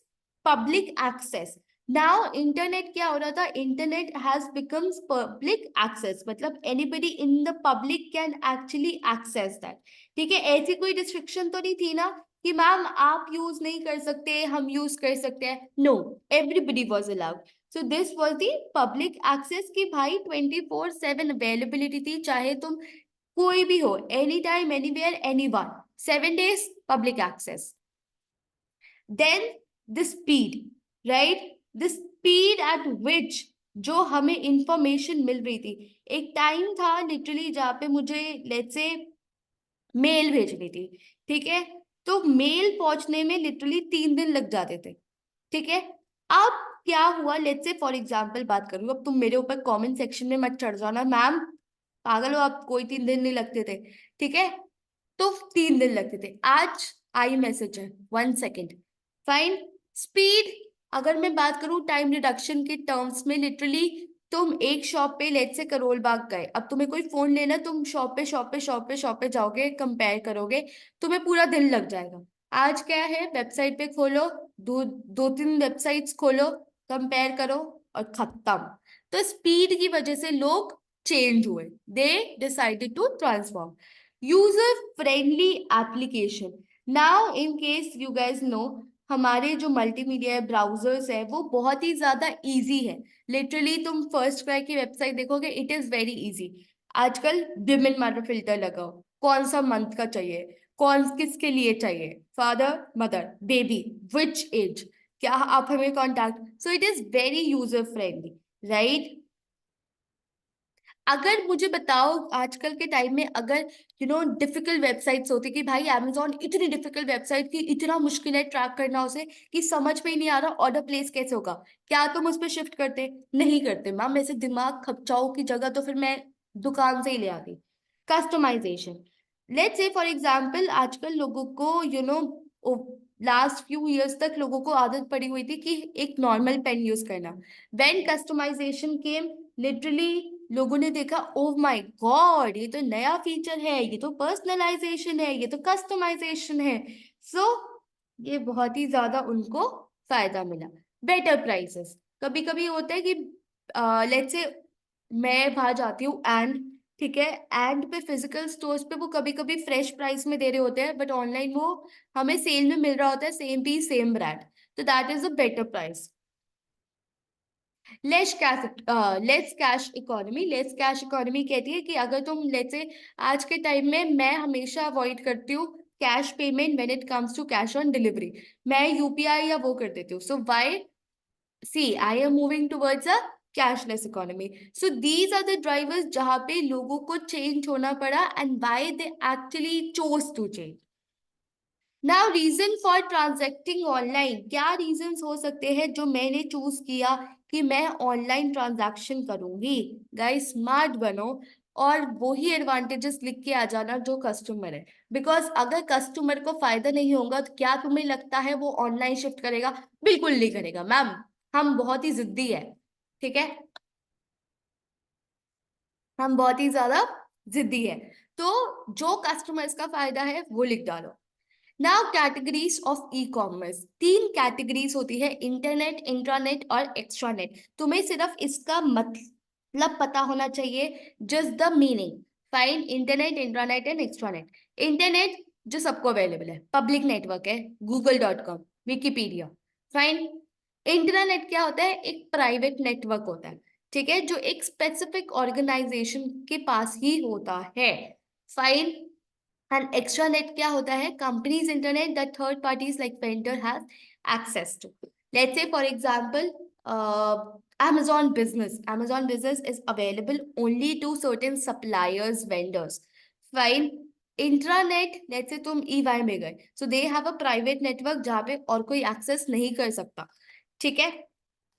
public access. Now internet क्या हो रहा था, internet has becomes public access, मतलब anybody in the public can actually access that. ठीक है, ऐसी कोई रिस्ट्रिक्शन तो नहीं थी ना कि मैम आप यूज नहीं कर सकते, हम यूज कर सकते हैं। No, everybody was allowed. So this was the public access की भाई 24/7 अवेलेबिलिटी थी, चाहे तुम कोई भी हो, any time, anywhere, anyone, 7 days public access. Then the speed, right? The speed at which जो हमें इंफॉर्मेशन मिल रही थी। एक टाइम था लिटरली जहाँ पे मुझे लेट्स से मेल भेजनी थी, ठीक है, तो मेल पहुंचने में लिटरली 3 दिन लग जाते थे। ठीक है। अब क्या हुआ, लेट्स से फॉर एग्जांपल बात करूं, अब तुम मेरे ऊपर कमेंट सेक्शन में मत चढ़ जाना, मैम पागल हो आप, कोई 3 दिन नहीं लगते थे। ठीक है, तो 3 दिन लगते थे। आज आई मैसेज है 1 सेकेंड, फाइन। स्पीड, अगर मैं बात करूं टाइम रिडक्शन के टर्म्स में, लिटरली तुम एक शॉप पे लेट से करोल बाग गए, अब तुम्हें कोई फोन लेना, तुम शॉप पे जाओगे, कंपेयर करोगे, तुम्हें पूरा दिन लग जाएगा। आज क्या है, वेबसाइट पे खोलो, दो दो तीन वेबसाइट्स खोलो, कंपेयर करो, और खत्म। तो स्पीड की वजह से लोग चेंज हुए, they decided to transform. User friendly application. Now in case you guys know, हमारे जो मल्टीमीडिया ब्राउजर्स है वो बहुत ही ज्यादा इजी है। लिटरली तुम फर्स्ट क्राई की वेबसाइट देखोगे, इट इज वेरी इजी। आजकल विमेन मैटर फिल्टर लगाओ, कौन सा मंथ का चाहिए, कौन किसके लिए चाहिए, फादर, मदर, बेबी, विच एज, क्या आप हमें contact. So it is very user friendly, right? अगर मुझे बताओ आजकल के टाइम में, अगर डिफिकल्ट वेबसाइट्स होती कि भाई अमेजोन इतनी डिफिकल्ट वेबसाइट की, इतना मुश्किल है ट्रैक करना उसे कि समझ में ही नहीं आ रहा ऑर्डर प्लेस कैसे होगा, क्या तुम उस पर शिफ्ट करते? नहीं करते मैम, ऐसे दिमाग खपचाओ की जगह तो फिर मैं दुकान से ही ले आती। Customization, let's say for example आजकल लोगों को लास्ट फ्यू इयर्स तक लोगों को आदत पड़ी हुई थी कि एक नॉर्मल पेन यूज करना। व्हेन कस्टमाइजेशन केम, लिटरली लोगों ने देखा, ओह माय गॉड, ये तो नया फीचर है, ये तो पर्सनलाइजेशन है, ये तो कस्टमाइजेशन है। सो ये बहुत ही ज्यादा उनको फायदा मिला। बेटर प्राइसेस, कभी कभी होता है कि लेट्स से मैं बाहर जाती हूँ एंड, ठीक है, एंड पे फिजिकल स्टोर्स पे वो कभी कभी फ्रेश प्राइस में दे रहे होते हैं, बट ऑनलाइन वो हमें सेल में मिल रहा होता है, सेम पीस सेम ब्रांड, तो that is a better price. Less cash economy कहती है कि अगर तुम लेट्स से, आज के टाइम में मैं हमेशा अवॉइड करती हूँ cash payment when it comes to cash on delivery, मैं यूपीआई या वो कर देती हूँ। So why, see I am moving towards a cashless economy. So these are the drivers जहां पे लोगों को चेंज होना पड़ा, and why they actually chose to change. Now reason for transacting online, क्या रीजंस हो सकते हैं जो मैंने चूज किया कि मैं ऑनलाइन ट्रांजैक्शन करूंगी? गाइस स्मार्ट बनो, और वही एडवांटेजेस लिख के आ जाना जो कस्टमर है। बिकॉज अगर कस्टमर को फायदा नहीं होगा तो क्या तुम्हें लगता है वो ऑनलाइन शिफ्ट करेगा? बिल्कुल नहीं करेगा मैम, हम बहुत ही जिद्दी है। ठीक है, हम बहुत ही ज्यादा जिद्दी है। तो जो कस्टमर्स का फायदा है वो लिख डालो। Now categories of e commerce, 3 categories होती है, इंटरनेट, इंट्रानेट और एक्स्ट्रानेट। तुम्हें सिर्फ इसका मतलब पता होना चाहिए, just the meaning. Fine, internet, intranet and extranet. Internet जो सबको अवेलेबल है, पब्लिक नेटवर्क है, गूगल.com, विकीपीडिया। फाइन। इंटरनेट क्या होता है, एक प्राइवेट नेटवर्क होता है, ठीक है, जो एक स्पेसिफिक ऑर्गेनाइजेशन के पास ही होता है। फाइन। एंड एक्स्ट्रानेट क्या होता है, companies internet that third parties like vendor have access to. Let's say, for example, Amazon business is available only to certain suppliers, vendors. Fine. Intranet, let's say तुम EY में गए, so they have a private network जहाँ पे और कोई access नहीं कर सकता, ठीक है?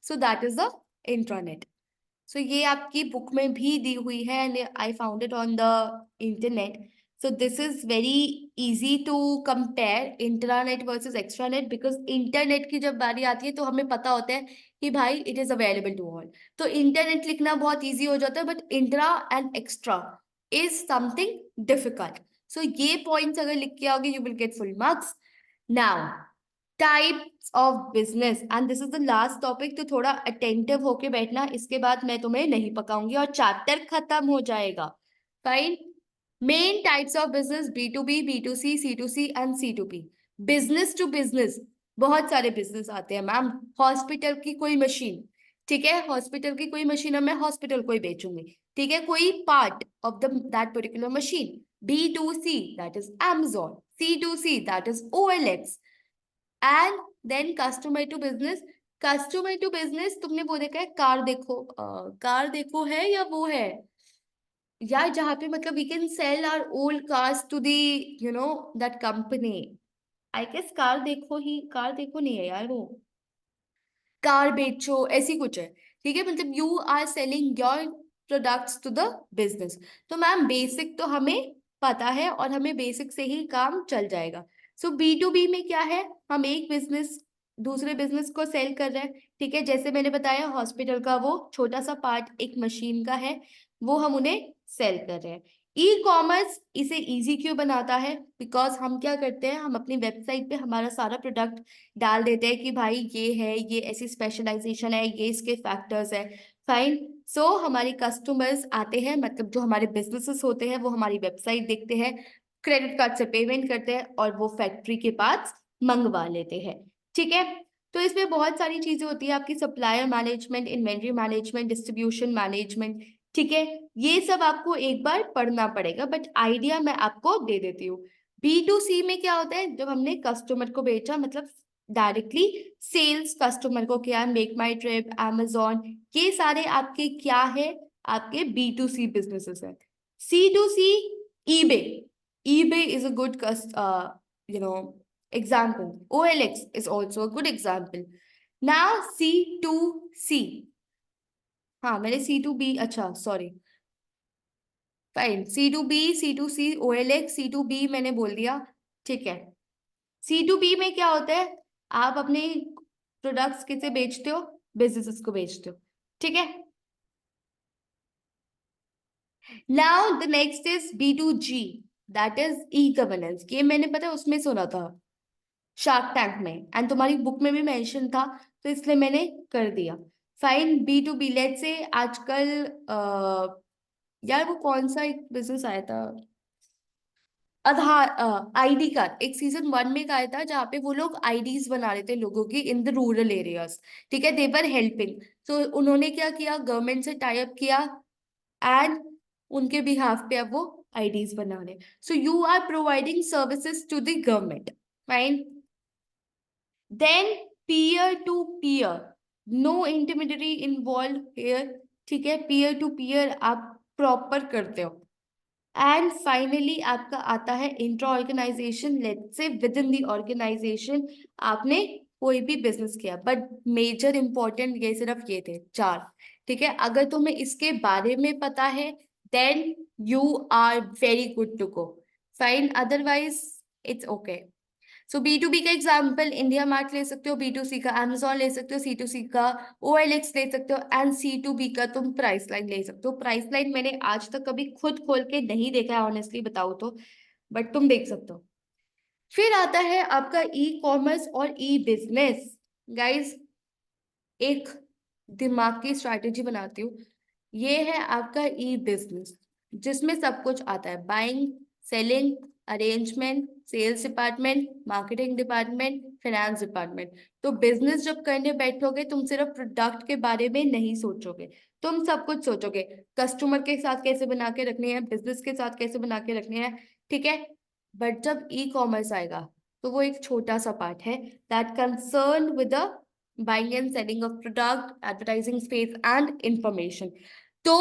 So that is the intranet. So ये आपकी बुक में भी दी हुई है and I found it on the internet. So this is very easy to compare intranet versus extranet, because internet की जब बारी आती है तो हमें पता होता है कि भाई it is available to all. तो इंटरनेट लिखना बहुत इजी हो जाता है, but intra and extra is something difficult. So ये पॉइंट्स अगर लिख के आओगे you will get full marks. Now, types of business, and this is the last topic, तो थोड़ा अटेंटिव होके बैठना, इसके बाद मैं तुम्हें नहीं पकाऊंगी और चैप्टर खत्म हो जाएगा. Fine. Main types of business: B to B, B to C and C to P. Business to business बहुत सारे बिजनेस आते हैं मैम. हॉस्पिटल की कोई मशीन, ठीक है, हॉस्पिटल की कोई मशीन है, मैं हॉस्पिटल को ही बेचूंगी, ठीक है, कोई part of the that particular machine. B to C, that is Amazon. C to C, that is OLX. And then customer to business. Customer to business तुमने वो देखा है, कार देखो, कार देखो है या वो है यार, जहाँ पे मतलब we can sell our old cars to the that company. I guess car देखो ही, कार देखो नहीं है यार वो, कार बेचो ऐसी कुछ है, ठीक है, मतलब you are selling your products to the business. तो मैम बेसिक तो हमें पता है और हमें बेसिक से ही काम चल जाएगा. सो बी टू बी में क्या है, हम एक बिजनेस दूसरे बिजनेस को सेल कर रहे हैं, ठीक है, जैसे मैंने बताया हॉस्पिटल का वो छोटा सा पार्ट एक मशीन का है, वो हम उन्हें सेल कर रहे हैं. ई कॉमर्स इसे इजी क्यों बनाता है, बिकॉज हम क्या करते हैं, हम अपनी वेबसाइट पे हमारा सारा प्रोडक्ट डाल देते हैं कि भाई ये है, ये ऐसी स्पेशलाइजेशन है, ये इसके फैक्टर्स है. फाइन. सो हमारे कस्टमर्स आते हैं, मतलब जो हमारे बिजनेसेस होते हैं वो हमारी वेबसाइट देखते हैं, क्रेडिट कार्ड से पेमेंट करते हैं और वो फैक्ट्री के पास मंगवा लेते हैं, ठीक है. तो इसमें बहुत सारी चीजें होती है, आपकी supplier management, inventory management, distribution management, ठीक है, ये सब आपको एक बार पढ़ना पड़ेगा, बट आइडिया मैं आपको दे देती हूँ. बी टू सी में क्या होता है, जब हमने कस्टमर को बेचा, मतलब डायरेक्टली सेल्स कस्टमर को किया, मेक माई ट्रिप, Amazon, ये सारे आपके क्या है, आपके बी टू सी बिजनेसेस है. C to C, eBay. EBay is a good you know example. OLX is also a good example. Now C to C. हाँ, मैंने सी टू बी, अच्छा sorry, fine, C to B, C to C, OLX, C to B मैंने बोल दिया, ठीक है. C to B में क्या होता है, आप अपने प्रोडक्ट्स किसे बेचते हो, बिजनेसेस को बेचते हो, ठीक है. Now the next is B to G, that is e governance. ये मैंने पता है उसमें सुना था, शार्क टैंक में, एंड तुम्हारी बुक में भी मेंशन था, तो इसलिए मैंने कर दिया. Fine. B to B, let's say आजकल यार वो कौन सा एक बिजनेस आया था, आधार, आईडी कार्ड, एक सीजन 1 में एक आया था जहाँ पे वो लोग आईडीज बना रहे थे लोगों की इन द रूरल एरियाज, ठीक है, देवर हेल्पिंग. तो उन्होंने क्या किया, गवर्नमेंट से टाई अप किया एंड उनके बिहाफ पे अब वो आईडीज बना रहे. So you are providing services to the government. Fine. Then peer to peer, no intermediary involve here, ठीक है, पीयर टू पीयर आप प्रॉपर करते हो. एंड फाइनली आपका आता है intra organization, let's say within the organization आपने कोई भी बिजनेस किया, बट मेजर इंपॉर्टेंट ये सिर्फ ये थे चार, ठीक है. अगर तुम्हें इसके बारे में पता है then you are very good to go. Fine, otherwise it's okay. So B to B का एग्जाम्पल इंडिया मार्ट ले सकते हो, बी टू सी का Amazon ले सकते हो, सी टू सी का OLX ले सकते हो, एंड सी टू बी का तुम प्राइस लाइन ले सकते हो. प्राइस लाइन मैंने आज तक कभी खुद खोल के नहीं देखा है ऑनेस्टली बताओ तो, बट तुम देख सकते हो. फिर आता है आपका ई कॉमर्स और ई बिजनेस. गाइज, एक दिमाग की स्ट्रैटेजी बनाती हूँ, ये है आपका ई बिजनेस, जिसमें सब कुछ आता है, buying, selling, arrangement, sales department, marketing department, finance department. तो बिजनेस जब करने बैठोगे तुम सिर्फ प्रोडक्ट के बारे में नहीं सोचोगे, तुम सब कुछ सोचोगे, कस्टमर के साथ कैसे बना के रखने हैं, बिजनेस के साथ कैसे बना के रखने हैं, ठीक है. बट जब ई कॉमर्स आएगा तो वो एक छोटा सा पार्ट है that concern with the buying and selling of product, advertising space, and information. So,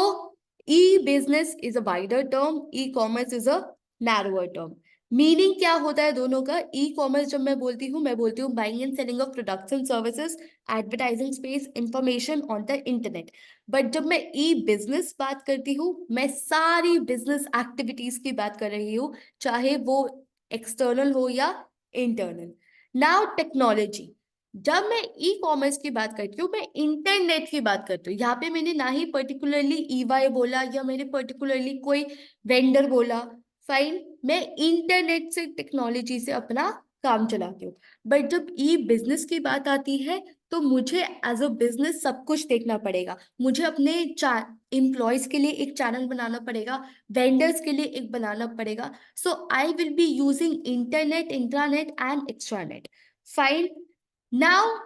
e-business is a wider term, e-commerce is a narrower term. Meaning क्या होता है दोनों का? ई कॉमर्स जब मैं बोलती हूँ buying and selling of products and services, advertising space, information on the internet. But जब मैं ई बिजनेस बात करती हूँ, मैं सारी बिजनेस एक्टिविटीज की बात कर रही हूँ, चाहे वो एक्सटर्नल हो या इंटरनल. Now technology. जब मैं ई कॉमर्स की बात करती हूँ, मैं इंटरनेट की बात करती हूँ. यहाँ पे मैंने ना ही पर्टिकुलरली ईवाई बोला या मैंने पर्टिकुलरली कोई वेंडर बोला. फाइन, मैं इंटरनेट से, टेक्नोलॉजी से अपना काम चलाती हूँ. बट जब ई बिजनेस की बात आती है, तो मुझे एज अ बिजनेस सब कुछ देखना पड़ेगा. मुझे अपने एम्प्लॉयज के लिए एक चैनल बनाना पड़ेगा, वेंडर्स के लिए एक बनाना पड़ेगा. So I will be using internet, intranet and extranet. Fine. Now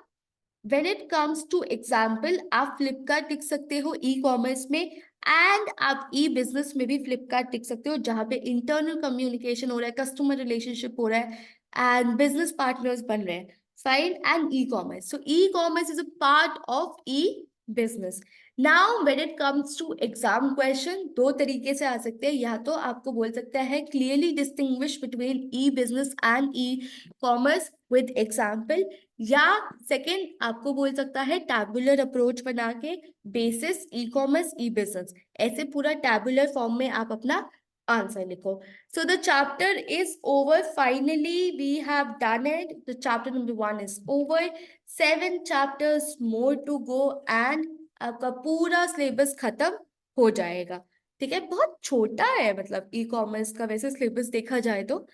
when it comes to example, आप फ्लिपकार्ट लिख सकते हो ई कॉमर्स में, एंड आप ई बिजनेस में भी फ्लिपकार्ट लिख सकते हो, जहां पे इंटरनल कम्युनिकेशन हो रहा है, कस्टमर रिलेशनशिप हो रहा है एंड बिजनेस पार्टनर्स बन रहे हैं. Fine. And e commerce, so e commerce is a part of e business. Now when it comes to exam question, दो तरीके से आ सकते हैं. या तो आपको बोल सकता है clearly distinguish between E business and e commerce with example, या सेकंड आपको बोल सकता है टैबुलर अप्रोच बना के बेसिस ई कॉमर्स ई बिजनेस, ऐसे पूरा टैबुलर फॉर्म में आप अपना आंसर लिखो. So the chapter is over. Finally, we have done it. The chapter number 1 is over. 7 chapters more to go and आपका पूरा सिलेबस खत्म हो जाएगा. ठीक है, बहुत छोटा है मतलब ई कॉमर्स का वैसे सिलेबस देखा जाए तो.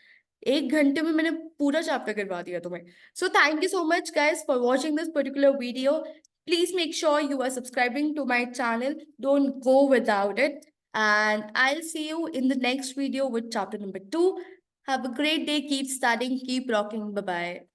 1 घंटे में मैंने पूरा चैप्टर करवा दिया तुम्हें. So thank you so much guys for watching this particular video. Please make sure you are subscribing to my channel. Don't go without it. And I'll see you in the next video with chapter number 2. Have a great day. Keep studying. Keep rocking. Bye-bye.